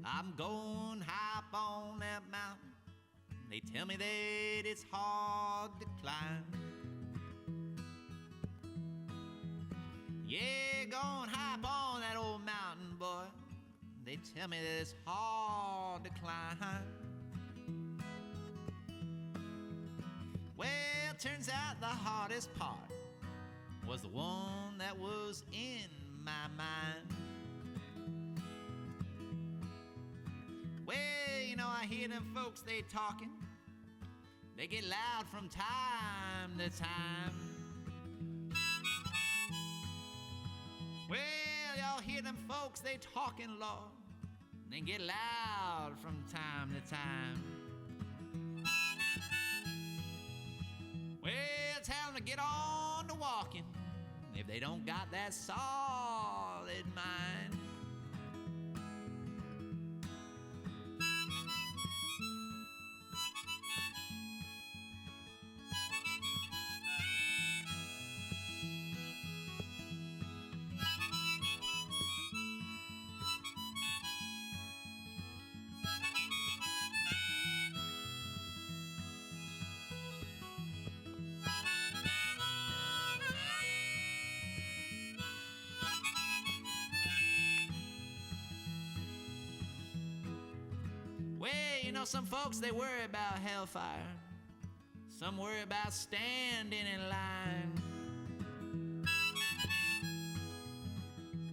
I'm going high up on that mountain. They tell me that it's hard to climb. Yeah, going high up on that old mountain, boy. They tell me that it's hard to climb. Well, turns out the hardest part was the one that was in my mind. Well, you know, I hear them folks, they talking. They get loud from time to time. Well, y'all hear them folks, they talking, Lord. They get loud from time to time. Well, tell them to get on to walking if they don't got that solid mind. Well, you know, some folks, they worry about hellfire. Some worry about standing in line.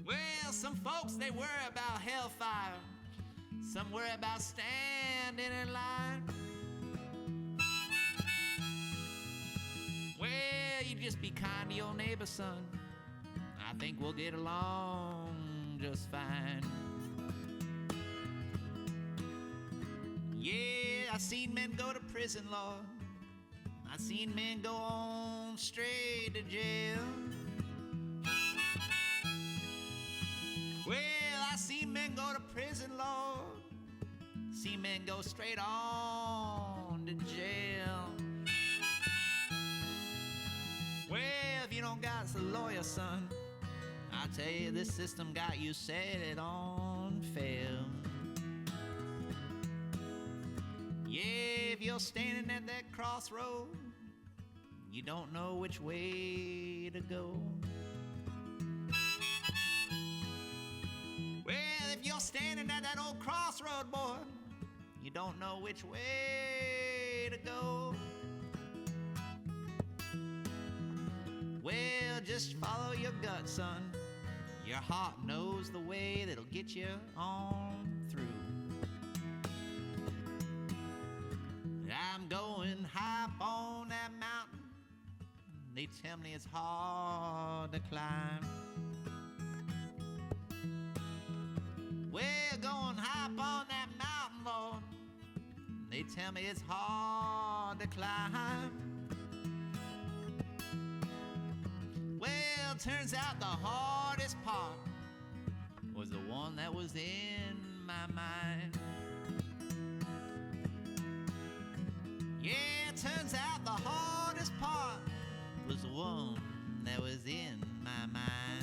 Well, some folks, they worry about hellfire. Some worry about standing in line. Well, you just be kind to your neighbor, son. I think we'll get along just fine. Yeah, I seen men go to prison, Lord. I seen men go on straight to jail. Well, I seen men go to prison, Lord. Seen men go straight on to jail. Well, if you don't got a lawyer, son, I tell you, this system got you set on fail. Yeah, if you're standing at that crossroad, you don't know which way to go. Well, if you're standing at that old crossroad, boy, you don't know which way to go. Well, just follow your gut, son. Your heart knows the way that'll get you on through. I'm going high up on that mountain. They tell me it's hard to climb. Well, going high up on that mountain, Lord. They tell me it's hard to climb. Well, turns out the hardest part was the one that was in my mind. Yeah, it turns out the hardest part was the one that was in my mind.